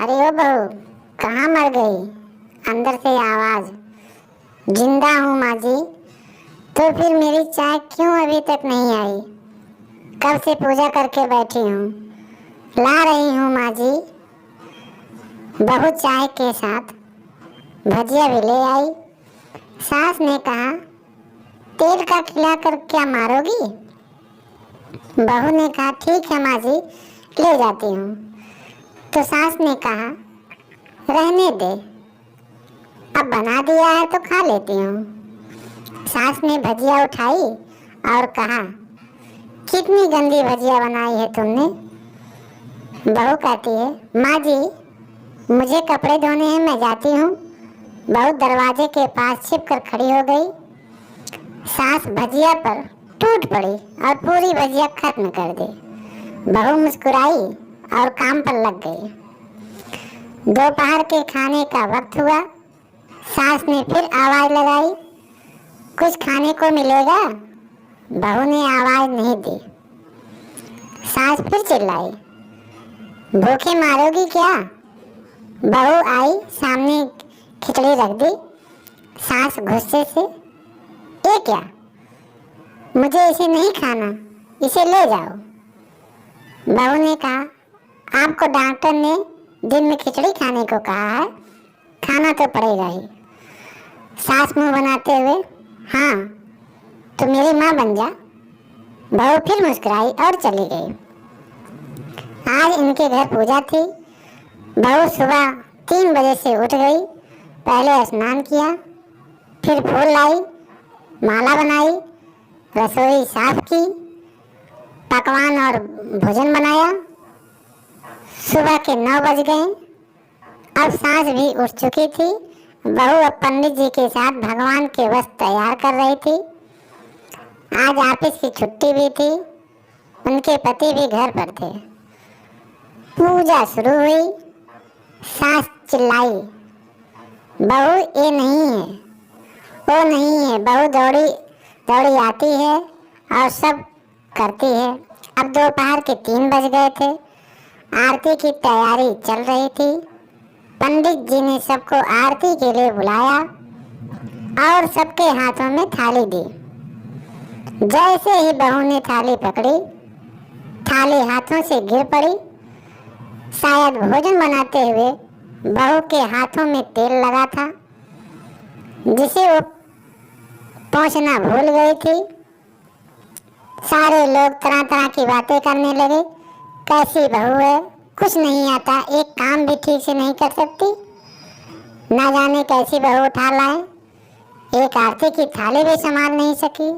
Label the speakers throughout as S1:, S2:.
S1: अरे ओ बहू, कहाँ मर गई? अंदर से आवाज। जिंदा हूँ माँ जी। तो फिर मेरी चाय क्यों अभी तक नहीं आई? कब से पूजा करके बैठी हूँ। ला रही हूँ माँ जी। बहू चाय के साथ भजिया भी ले आई। सास ने कहा, तेल का खिलाकर क्या मारोगी? बहू ने कहा, ठीक है माँ जी, ले जाती हूँ। तो सास ने कहा, रहने दे, अब बना दिया है तो खा लेती हूँ। सास ने भजिया उठाई और कहा, कितनी गंदी भजिया बनाई है तुमने। बहू कहती है, माँ जी मुझे कपड़े धोने हैं, मैं जाती हूँ। बहू दरवाजे के पास छिप कर खड़ी हो गई। सास भजिया पर टूट पड़ी और पूरी भजिया खत्म कर दी। बहू मुस्कुराई और काम पर लग गई। दोपहर के खाने का वक्त हुआ। सास ने फिर आवाज लगाई, कुछ खाने को मिलेगा? बहू ने आवाज नहीं दी। सास फिर चिल्लाई, भूखे मारोगी क्या? बहू आई, सामने खिचड़ी रख दी। सास गुस्से से, ये क्या? मुझे इसे नहीं खाना, इसे ले जाओ। बहू ने कहा, आपको डॉक्टर ने दिन में खिचड़ी खाने को कहा है, खाना तो पड़ेगा ही। सास मुंह बनाते हुए, हाँ तो मेरी माँ बन जा। बहू फिर मुस्कुराई और चली गई। आज इनके घर पूजा थी। बहू सुबह 3 बजे से उठ गई। पहले स्नान किया, फिर फूल लाई, माला बनाई, रसोई साफ की, पकवान और भोजन बनाया। सुबह के 9 बज गए। अब सास भी उठ चुकी थी। बहू अब पंडित जी के साथ भगवान के वस्त्र तैयार कर रही थी। आज ऑफिस की छुट्टी भी थी। उनके पति भी घर पर थे। पूजा शुरू हुई। सास चिल्लाई, बहू ये नहीं है, वो नहीं है। बहू दौड़ी दौड़ी आती है और सब करती है। अब दोपहर के 3 बज गए थे। आरती की तैयारी चल रही थी। पंडित जी ने सबको आरती के लिए बुलाया और सबके हाथों में थाली दी। जैसे ही बहू ने थाली पकड़ी, थाली हाथों से गिर पड़ी। शायद भोजन बनाते हुए बहू के हाथों में तेल लगा था, जिसे वो पोंछना भूल गई थी। सारे लोग तरह तरह की बातें करने लगे। कैसी बहू है, कुछ नहीं आता, एक काम भी ठीक से नहीं कर सकती, ना जाने कैसी बहू उठा लाए, एक आरती की थाली भी संभाल नहीं सकी।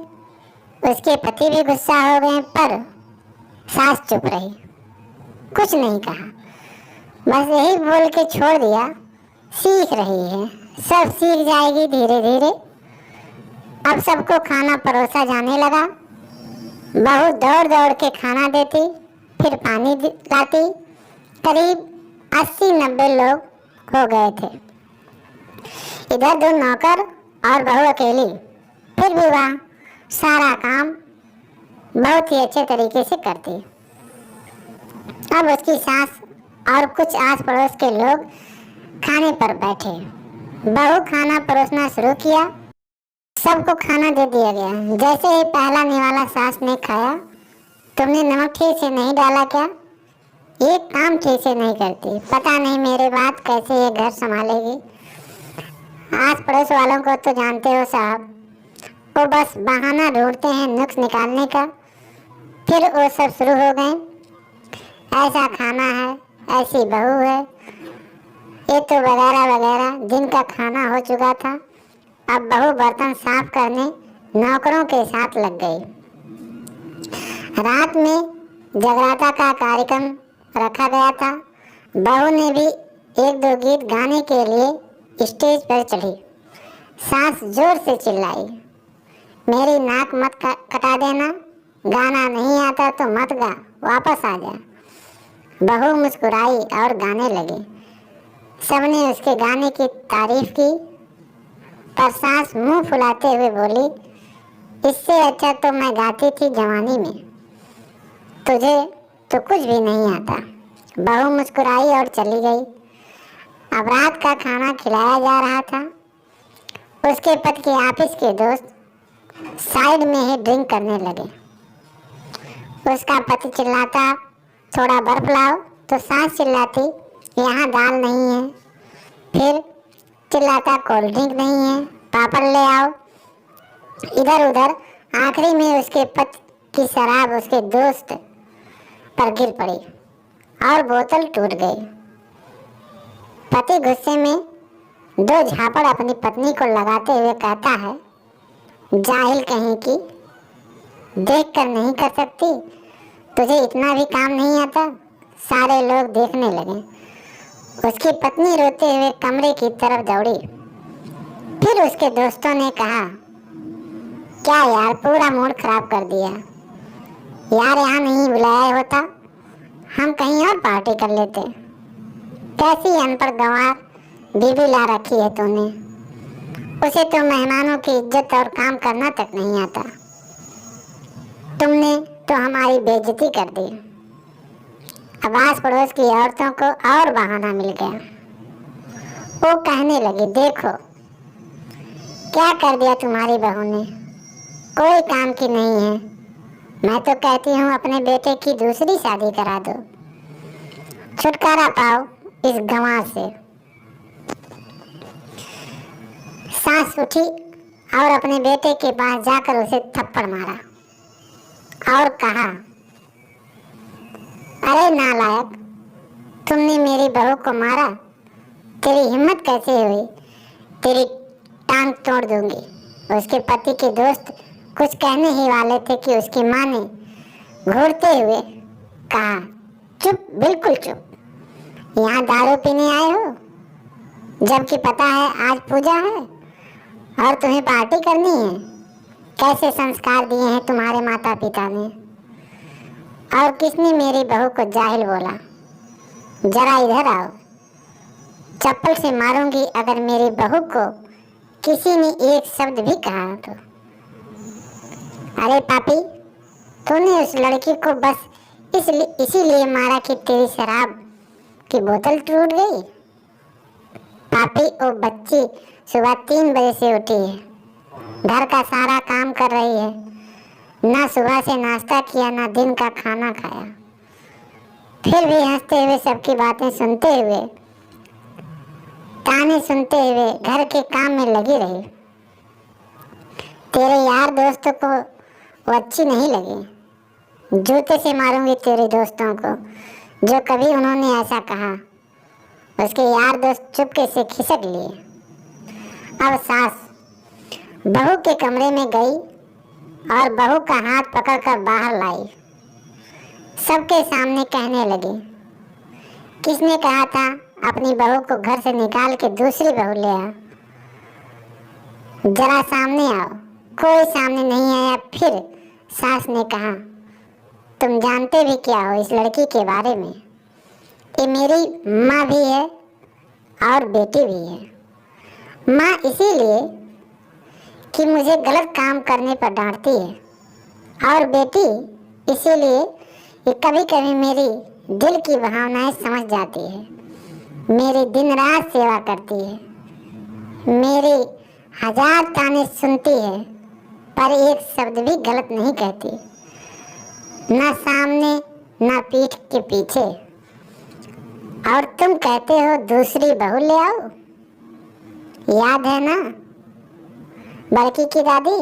S1: उसके पति भी गुस्सा हो गए, पर सास चुप रही, कुछ नहीं कहा, बस यही बोल के छोड़ दिया, सीख रही है, सब सीख जाएगी धीरे धीरे। अब सबको खाना परोसा जाने लगा। बहू दौड़ दौड़ के खाना देती, फिर पानी लाती। करीब 80-90 लोग हो गए थे। इधर 2 नौकर और बहू अकेली। फिर भी वह सारा काम बहुत ही अच्छे तरीके से करती। अब उसकी सास और कुछ आस पड़ोस के लोग खाने पर बैठे। बहू खाना परोसना शुरू किया। सबको खाना दे दिया गया। जैसे ही पहला निवाला सास ने खाया, तुमने नमक ठीक से नहीं डाला क्या? ये काम ठीक से नहीं करती, पता नहीं मेरे बाद कैसे ये घर संभालेगी। आस पड़ोस वालों को तो जानते हो साहब, वो बस बहाना ढूंढते हैं नुक्स निकालने का। फिर वो सब शुरू हो गए, ऐसा खाना है, ऐसी बहू है, ये तो वगैरह वगैरह। दिन का खाना हो चुका था। अब बहू बर्तन साफ करने नौकरों के साथ लग गई। रात में जगराता का कार्यक्रम रखा गया था। बहू ने भी 1-2 गीत गाने के लिए स्टेज पर चढ़ी। सास जोर से चिल्लाई, मेरी नाक मत कटा देना, गाना नहीं आता तो मत गा, वापस आ जा। बहू मुस्कुराई और गाने लगी। सबने उसके गाने की तारीफ की, पर सास मुंह फुलाते हुए बोली, इससे अच्छा तो मैं गाती थी जवानी में, तुझे तो कुछ भी नहीं आता। बहू मुस्कुराई और चली गई। अब रात का खाना खिलाया जा रहा था। उसके पति के ऑफिस के दोस्त साइड में ही ड्रिंक करने लगे। उसका पति चिल्लाता, थोड़ा बर्फ लाओ, तो सास चिल्लाती, यहाँ दाल नहीं है। फिर चिल्लाता, कोल्ड ड्रिंक नहीं है, पापड़ ले आओ। इधर उधर आखिरी में उसके पति की शराब उसके दोस्त पर गिर पड़ी और बोतल टूट गई। पति गुस्से में दो झापड़ अपनी पत्नी को लगाते हुए कहता है, जाहिल कहीं की, देख कर नहीं कर सकती, तुझे इतना भी काम नहीं आता। सारे लोग देखने लगे। उसकी पत्नी रोते हुए कमरे की तरफ दौड़ी। फिर उसके दोस्तों ने कहा, क्या यार, पूरा मूड खराब कर दिया यार, यहाँ नहीं बुलाया होता, हम कहीं और पार्टी कर लेते। कैसी अनपढ़ गंवार बीवी ला रखी है तूने, उसे तो मेहमानों की इज्जत और काम करना तक नहीं आता। तुमने तो हमारी बेइज्जती कर दी। अब आस पड़ोस की औरतों को और बहाना मिल गया। वो कहने लगी, देखो क्या कर दिया तुम्हारी बहू ने, कोई काम की नहीं है। मैं तो कहती हूँ अपने बेटे की दूसरी शादी करा दो, छुटकारा पाओ इस गंवार से। सास उठी और अपने बेटे के पास जाकर उसे थप्पड़ मारा और कहा, अरे नालायक, तुमने मेरी बहू को मारा, तेरी हिम्मत कैसे हुई, तेरी टांग तोड़ दूंगी। उसके पति के दोस्त कुछ कहने ही वाले थे कि उसकी माँ ने घूरते हुए कहा, चुप, बिल्कुल चुप, यहाँ दारू पीने आए हो, जबकि पता है आज पूजा है और तुम्हें पार्टी करनी है। कैसे संस्कार दिए हैं तुम्हारे माता पिता ने। और किसने मेरी बहू को जाहिल बोला, जरा इधर आओ, चप्पल से मारूंगी अगर मेरी बहू को किसी ने एक शब्द भी कहा तो। अरे पापी, तूने उस लड़की को बस इसीलिए मारा कि तेरी शराब की बोतल टूट गई। पापी, वो बच्ची सुबह 3 बजे से उठी है, घर का सारा काम कर रही है, ना सुबह से नाश्ता किया, ना दिन का खाना खाया, फिर भी हंसते हुए सबकी बातें सुनते हुए, ताने सुनते हुए घर के काम में लगी रही। तेरे यार दोस्तों को वो अच्छी नहीं लगी। जूते से मारूंगी तेरे दोस्तों को जो कभी उन्होंने ऐसा कहा। उसके यार दोस्त चुपके से खिसक लिए। अब सास बहू के कमरे में गई और बहू का हाथ पकड़कर बाहर लाई। सबके सामने कहने लगी, किसने कहा था अपनी बहू को घर से निकाल के दूसरी बहू ले आ, जरा सामने आओ। कोई सामने नहीं आया। फिर सास ने कहा, तुम जानते भी क्या हो इस लड़की के बारे में, ये मेरी माँ भी है और बेटी भी है। माँ इसीलिए कि मुझे गलत काम करने पर डांटती है, और बेटी इसीलिए कि कभी कभी मेरी दिल की भावनाएं समझ जाती है, मेरी दिन रात सेवा करती है, मेरे 1000 ताने सुनती है, पर एक शब्द भी गलत नहीं कहती, ना सामने ना पीठ के पीछे। और तुम कहते हो दूसरी बहू ले आओ। याद है ना बड़की की दादी,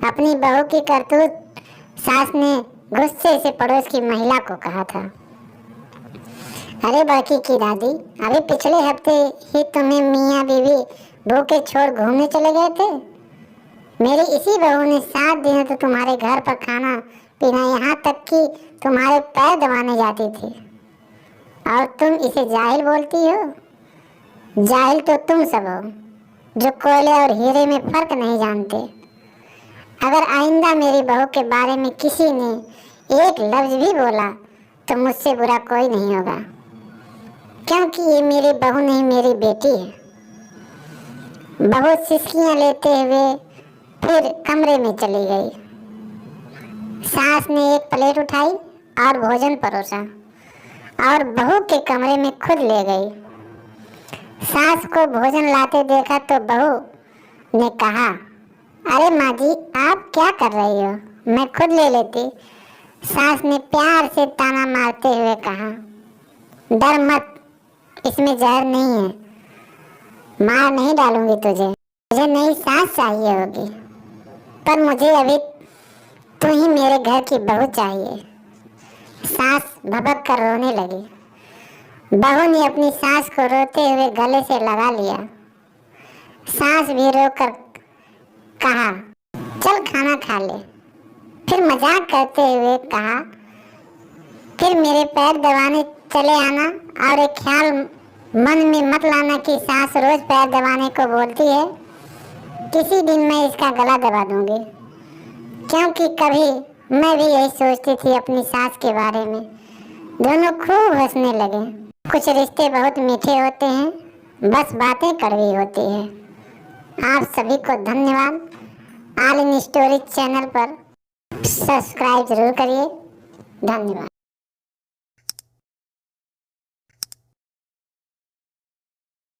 S1: अपनी बहू की करतूत सास ने गुस्से से पड़ोस की महिला को कहा था। अरे बड़की की दादी, अभी पिछले हफ्ते ही तुम्हें मियाँ बीवी भूखे छोड़ घूमने चले गए थे। मेरी इसी बहू ने 7 दिन तो तुम्हारे घर पर खाना पीना, यहाँ तक कि तुम्हारे पैर दबाने जाती थी, और तुम इसे जाहिल बोलती हो। जाहिल तो तुम सब हो जो कोयले और हीरे में फर्क नहीं जानते। अगर आइंदा मेरी बहू के बारे में किसी ने एक लफ्ज भी बोला तो मुझसे बुरा कोई नहीं होगा, क्योंकि ये मेरी बहू नहीं, मेरी बेटी है। बहू सिसकियां लेते हुए फिर कमरे में चली गई। सास ने एक प्लेट उठाई और भोजन परोसा और बहू के कमरे में खुद ले गई। सास को भोजन लाते देखा तो बहू ने कहा, अरे माँ जी आप क्या कर रही हो, मैं खुद ले लेती। सास ने प्यार से ताना मारते हुए कहा, डर मत, इसमें जहर नहीं है, मार नहीं डालूंगी तुझे। मुझे नई सास चाहिए होगी, पर मुझे अभी तू ही मेरे घर की बहू चाहिए। सास भभक कर रोने लगी। बहू ने अपनी सास को रोते हुए गले से लगा लिया। सास भी रोकर कहा, चल खाना खा ले। फिर मजाक करते हुए कहा, फिर मेरे पैर दबाने चले आना, और एक ख्याल मन में मत लाना कि सास रोज पैर दबाने को बोलती है। किसी दिन मैं इसका गला दबा दूंगी, क्योंकि कभी मैं भी यही सोचती थी अपनी सास के बारे में। दोनों खूब हंसने लगे। कुछ रिश्ते बहुत मीठे होते हैं, बस बातें कड़वी होती है। आप सभी को धन्यवाद। ऑल इन स्टोरी चैनल पर सब्सक्राइब जरूर करिए। धन्यवाद।